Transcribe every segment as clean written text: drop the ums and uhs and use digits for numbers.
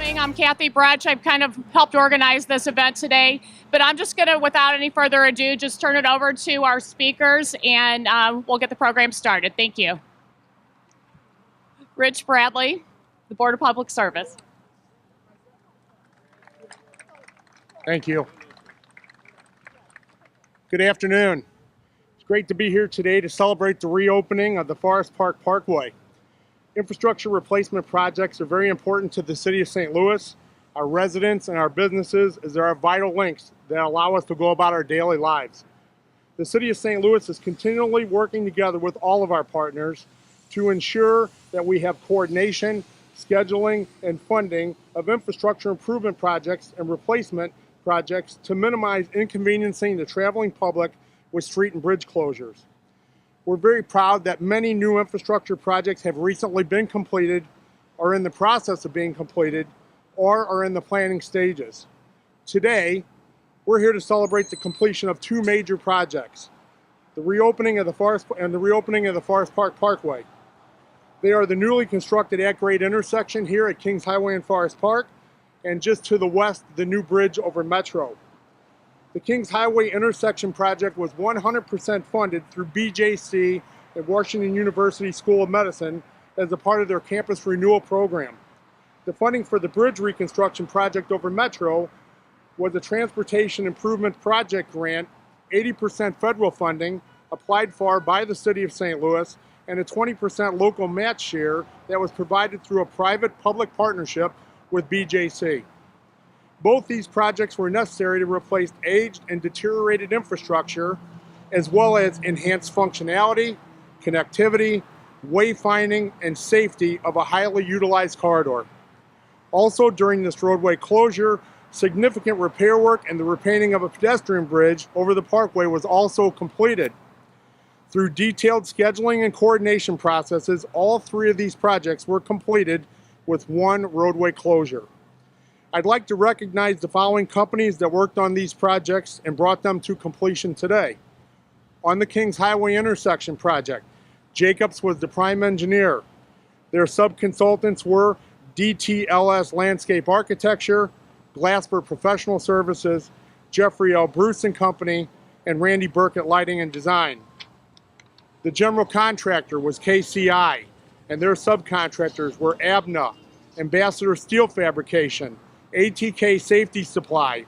evening. I'm Kathy Bretsch. I've kind of helped organize this event today, but I'm just going to, without any further ado, just turn it over to our speakers and we'll get the program started. Thank you. Rich Bradley, the Board of Public Service. Thank you. Good afternoon. It's great to be here today to celebrate the reopening of the Forest Park Parkway. Infrastructure replacement projects are very important to the City of St. Louis, our residents, and our businesses, as there are vital links that allow us to go about our daily lives. The City of St. Louis is continually working together with all of our partners to ensure that we have coordination, scheduling, and funding of infrastructure improvement projects and replacement projects to minimize inconveniencing the traveling public with street and bridge closures. We're very proud that many new infrastructure projects have recently been completed, are in the process of being completed, or are in the planning stages. Today, we're here to celebrate the completion of two major projects, the reopening of the Forest Park Parkway. They are the newly constructed at-grade intersection here at Kingshighway and Forest Park, and just to the west, the new bridge over Metro. The Kingshighway intersection project was 100% funded through BJC at Washington University School of Medicine as a part of their campus renewal program. The funding for the bridge reconstruction project over Metro was a transportation improvement project grant, 80% federal funding applied for by the City of St. Louis, and a 20% local match share that was provided through a private-public partnership with BJC. Both these projects were necessary to replace aged and deteriorated infrastructure, as well as enhance functionality, connectivity, wayfinding, and safety of a highly utilized corridor. Also, during this roadway closure, significant repair work and the repainting of a pedestrian bridge over the parkway was also completed. Through detailed scheduling and coordination processes, all three of these projects were completed with one roadway closure. I'd like to recognize the following companies that worked on these projects and brought them to completion today. On the Kingshighway intersection project, Jacobs was the prime engineer. Their sub-consultants were DTLS Landscape Architecture, Glasper Professional Services, Jeffrey L. Bruce and Company, and Randy Burkett Lighting and Design. The general contractor was KCI, and their subcontractors were ABNA, Ambassador Steel Fabrication, ATK Safety Supply,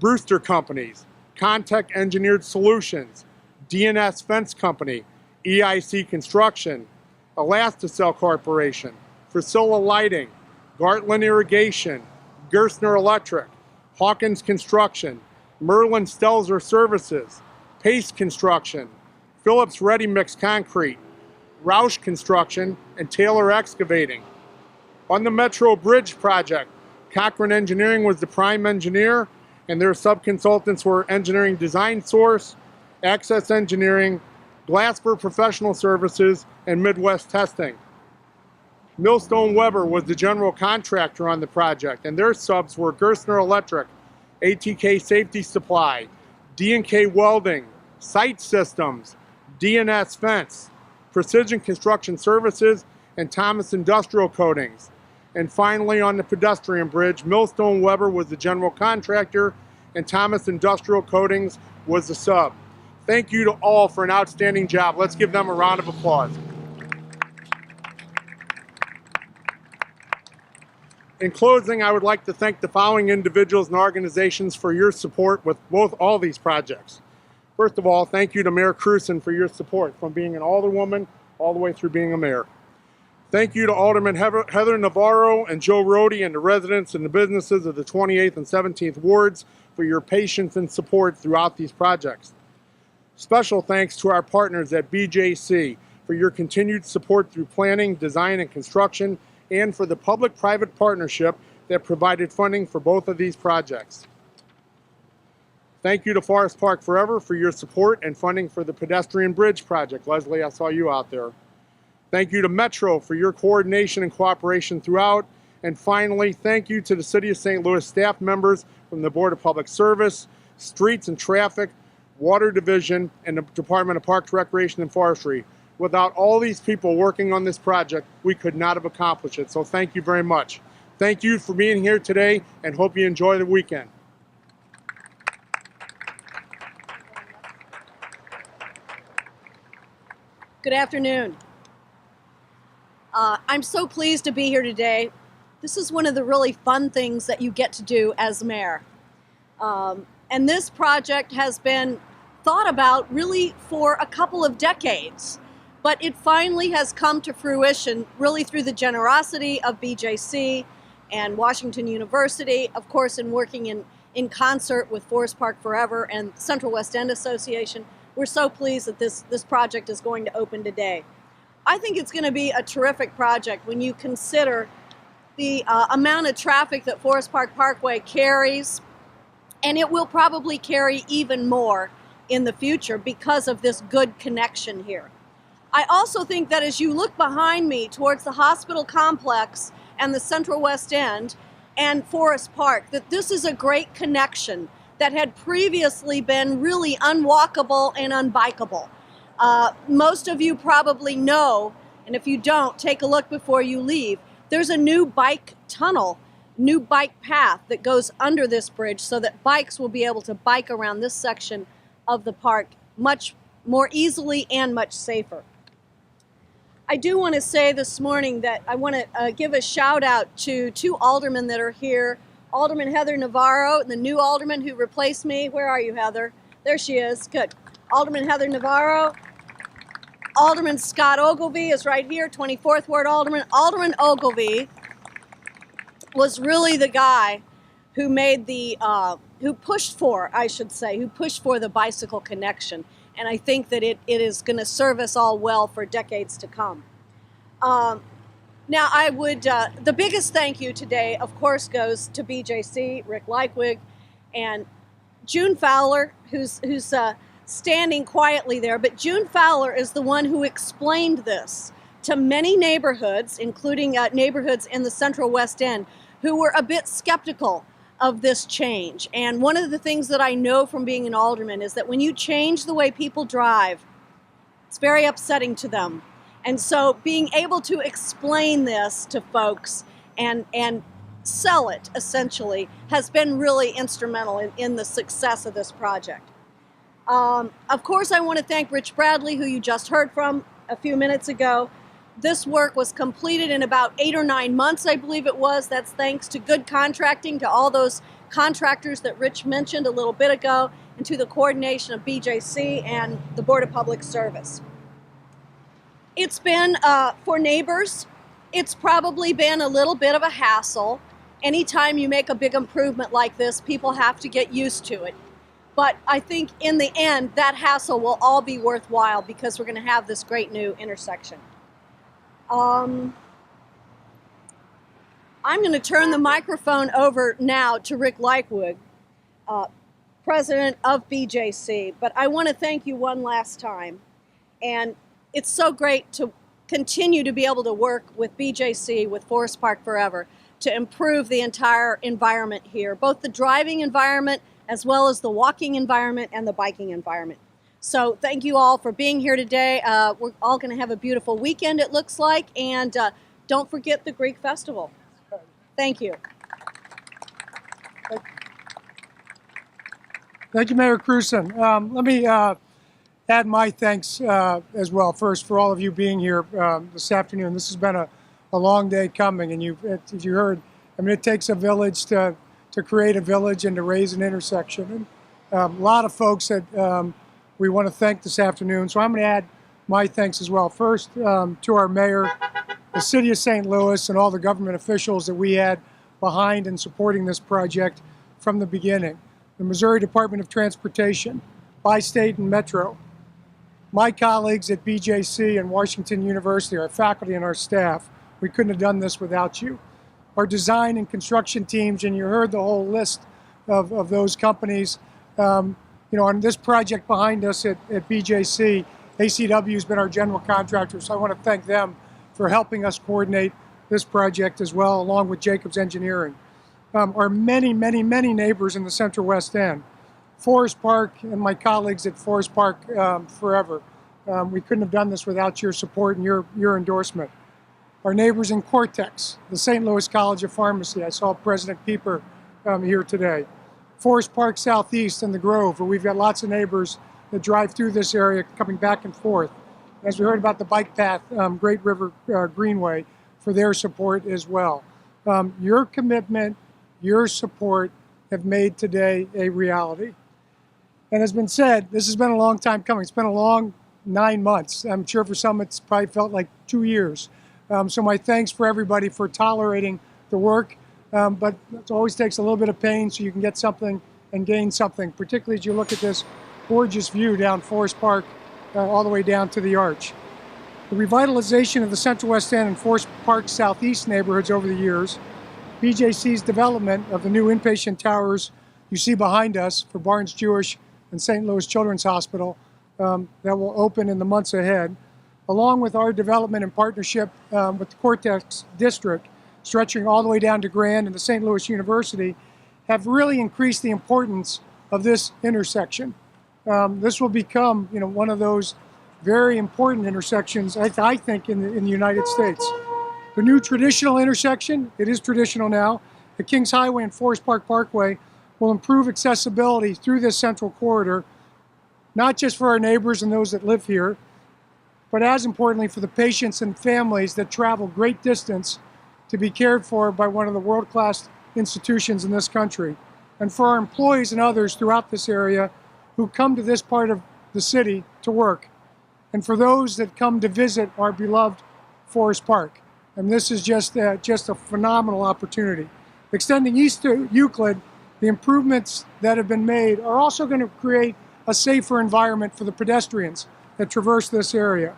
Brewster Companies, Contech Engineered Solutions, DNS Fence Company, EIC Construction, Elasticell Corporation, Priscilla Lighting, Gartland Irrigation, Gerstner Electric, Hawkins Construction, Merlin Stelzer Services, Pace Construction, Phillips Ready Mix Concrete, Roush Construction, and Taylor Excavating. On the Metro Bridge project, Cochran Engineering was the prime engineer, and their sub-consultants were Engineering Design Source, Access Engineering, Glasper Professional Services, and Midwest Testing. Millstone Weber was the general contractor on the project, and their subs were Gerstner Electric, ATK Safety Supply, D&K Welding, Site Systems, DNS Fence, Precision Construction Services, and Thomas Industrial Coatings. And finally, on the pedestrian bridge, Millstone Weber was the general contractor, and Thomas Industrial Coatings was the sub. Thank you to all for an outstanding job. Let's give them a round of applause. In closing, I would like to thank the following individuals and organizations for your support with all these projects. First of all, thank you to Mayor Cruson for your support, from being an alderwoman all the way through being a mayor. Thank you to Alderman Heather Navarro and Joe Rohde and the residents and the businesses of the 28th and 17th wards for your patience and support throughout these projects. Special thanks to our partners at BJC for your continued support through planning, design, and construction, and for the public-private partnership that provided funding for both of these projects. Thank you to Forest Park Forever for your support and funding for the pedestrian bridge project. Leslie, I saw you out there. Thank you to Metro for your coordination and cooperation throughout. And finally, thank you to the City of St. Louis staff members from the Board of Public Service, Streets and Traffic, Water Division, and the Department of Parks, Recreation, and Forestry. Without all these people working on this project, we could not have accomplished it. So thank you very much. Thank you for being here today and hope you enjoy the weekend. Good afternoon. I'm so pleased to be here today. This is one of the really fun things that you get to do as mayor. And this project has been thought about really for a couple of decades, but it finally has come to fruition really through the generosity of BJC and Washington University, of course, in working in concert with Forest Park Forever and Central West End Association. We're so pleased that this project is going to open today. I think it's going to be a terrific project when you consider the amount of traffic that Forest Park Parkway carries, and it will probably carry even more in the future because of this good connection here. I also think that as you look behind me towards the hospital complex and the Central West End and Forest Park, that this is a great connection that had previously been really unwalkable and unbikeable. Most of you probably know, and if you don't, take a look before you leave. There's a new bike tunnel, new bike path that goes under this bridge so that bikes will be able to bike around this section of the park much more easily and much safer. I do want to say this morning that I want to give a shout out to two aldermen that are here. Alderman Heather Navarro, the new alderman who replaced me. Where are you, Heather? There she is. Good. Alderman Heather Navarro. Alderman Scott Ogilvie is right here, 24th Ward Alderman. Alderman Ogilvie was really the guy who made who pushed for the bicycle connection. And I think that it is going to serve us all well for decades to come. Now, I would, the biggest thank you today, of course, goes to BJC, Rick Leikwig, and June Fowler, who's standing quietly there. But June Fowler is the one who explained this to many neighborhoods, including neighborhoods in the Central West End, who were a bit skeptical of this change. And one of the things that I know from being an alderman is that when you change the way people drive, it's very upsetting to them. And so being able to explain this to folks and sell it, essentially, has been really instrumental in the success of this project. Of course, I want to thank Rich Bradley, who you just heard from a few minutes ago. This work was completed in about 8 or 9 months, I believe it was. That's thanks to good contracting, to all those contractors that Rich mentioned a little bit ago, and to the coordination of BJC and the Board of Public Service. It's been, for neighbors, it's probably been a little bit of a hassle. Anytime you make a big improvement like this, people have to get used to it. But I think in the end, that hassle will all be worthwhile because we're going to have this great new intersection. I'm going to turn the microphone over now to Rick Leikwig, president of BJC. But I want to thank you one last time. And it's so great to continue to be able to work with BJC, with Forest Park Forever, to improve the entire environment here, both the driving environment as well as the walking environment and the biking environment. So thank you all for being here today. We're all going to have a beautiful weekend, it looks like, and don't forget the Greek Festival. Thank you. Thank you, Mayor Cruzen. Let me add my thanks as well. First, for all of you being here this afternoon. This has been a long day coming, and as you heard, I mean, it takes a village to create a village and to raise an intersection. And a lot of folks that we want to thank this afternoon. So I'm going to add my thanks as well. First, to our mayor, the City of St. Louis, and all the government officials that we had behind and supporting this project from the beginning. The Missouri Department of Transportation, Bi-State and Metro, my colleagues at BJC and Washington University, our faculty and our staff. We couldn't have done this without you. Our design and construction teams, and you heard the whole list of those companies. You know, on this project behind us at BJC, ACW has been our general contractor, so I want to thank them for helping us coordinate this project as well, along with Jacobs Engineering. Our many, many, many neighbors in the Central West End, Forest Park and my colleagues at Forest Park Forever. We couldn't have done this without your support and your endorsement. our neighbors in Cortex, the St. Louis College of Pharmacy. I saw President Pieper here today. Forest Park Southeast and the Grove, where we've got lots of neighbors that drive through this area coming back and forth. As we heard about the bike path, Great River Greenway, for their support as well. Your commitment, your support have made today a reality. And as been said, this has been a long time coming. It's been a long 9 months. I'm sure for some it's probably felt like 2 years. So my thanks for everybody for tolerating the work, but it always takes a little bit of pain so you can get something and gain something, particularly as you look at this gorgeous view down Forest Park all the way down to the Arch. The revitalization of the Central West End and Forest Park Southeast neighborhoods over the years, BJC's development of the new inpatient towers you see behind us for Barnes Jewish and St. Louis Children's Hospital that will open in the months ahead, along with our development in partnership with the Cortex District, stretching all the way down to Grand and the St. Louis University, have really increased the importance of this intersection. This will become, one of those very important intersections, I think, in the United States. The new traditional intersection, it is traditional now, the Kingshighway and Forest Park Parkway, will improve accessibility through this central corridor, not just for our neighbors and those that live here, but as importantly for the patients and families that travel great distance to be cared for by one of the world-class institutions in this country, and for our employees and others throughout this area who come to this part of the city to work, and for those that come to visit our beloved Forest Park. And this is just a phenomenal opportunity. Extending east to Euclid, the improvements that have been made are also going to create a safer environment for the pedestrians that traverse this area.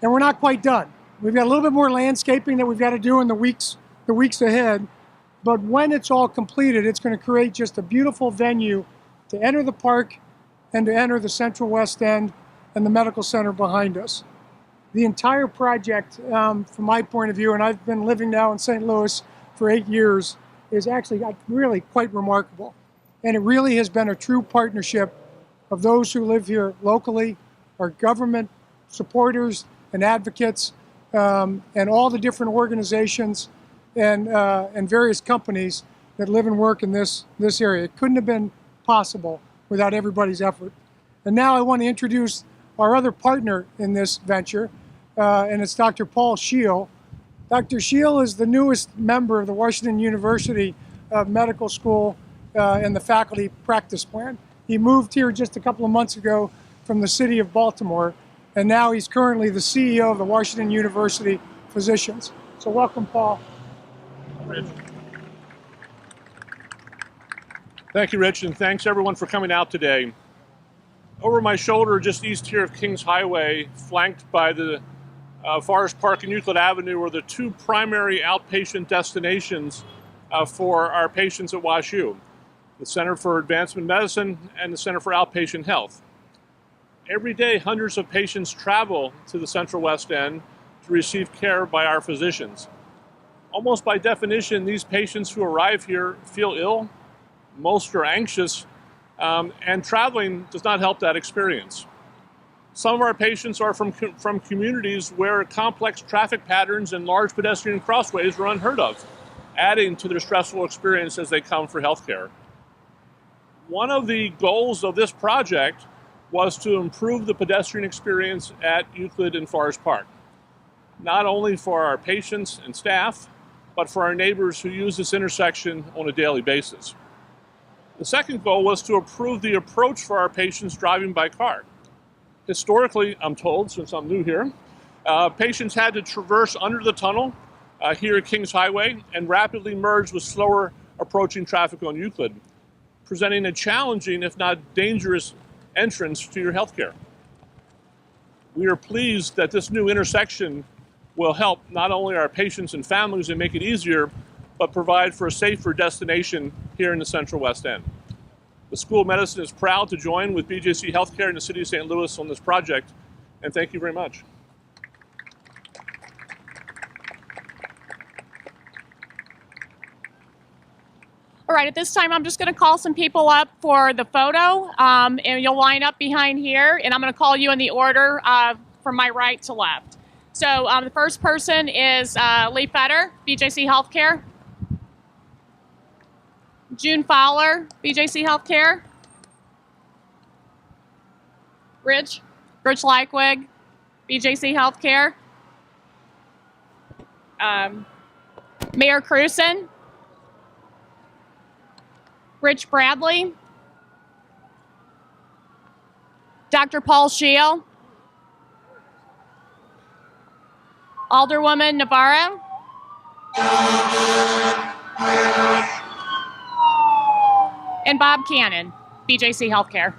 And we're not quite done. We've got a little bit more landscaping that we've got to do in the weeks ahead, but when it's all completed, it's going to create just a beautiful venue to enter the park and to enter the Central West End and the medical center behind us. The entire project, from my point of view, and I've been living now in St. Louis for 8 years, is actually really quite remarkable. And it really has been a true partnership of those who live here locally, our government supporters and advocates, and all the different organizations and various companies that live and work in this area. It couldn't have been possible without everybody's effort. And now I want to introduce our other partner in this venture, and it's Dr. Paul Scheel. Dr. Scheel is the newest member of the Washington University Medical School and the faculty practice plan. He moved here just a couple of months ago from the city of Baltimore, and now he's currently the CEO of the Washington University Physicians. So welcome, Paul. Rich. Thank you, Rich, and thanks everyone for coming out today. Over my shoulder, just east here of Kingshighway, flanked by the Forest Park and Euclid Avenue, are the two primary outpatient destinations for our patients at WashU, the Center for Advancement Medicine and the Center for Outpatient Health. Every day, hundreds of patients travel to the Central West End to receive care by our physicians. Almost by definition, these patients who arrive here feel ill, most are anxious, and traveling does not help that experience. Some of our patients are from communities where complex traffic patterns and large pedestrian crossways are unheard of, adding to their stressful experience as they come for healthcare. One of the goals of this project was to improve the pedestrian experience at Euclid and Forest Park, not only for our patients and staff, but for our neighbors who use this intersection on a daily basis. The second goal was to improve the approach for our patients driving by car. Historically, I'm told, since I'm new here, patients had to traverse under the tunnel here at Kingshighway and rapidly merge with slower approaching traffic on Euclid, presenting a challenging, if not dangerous, entrance to your healthcare. We are pleased that this new intersection will help not only our patients and families and make it easier, but provide for a safer destination here in the Central West End. The School of Medicine is proud to join with BJC Healthcare in the City of St. Louis on this project, and thank you very much. All right, at this time, I'm just going to call some people up for the photo, and you'll line up behind here, and I'm going to call you in the order from my right to left. So the first person is Lee Fetter, BJC Healthcare. June Fowler, BJC Healthcare. Rich Leikwig, BJC Healthcare. Mayor Cruson. Rich Bradley. Dr. Paul Scheel. Alderwoman Navarro. And Bob Cannon, BJC Healthcare.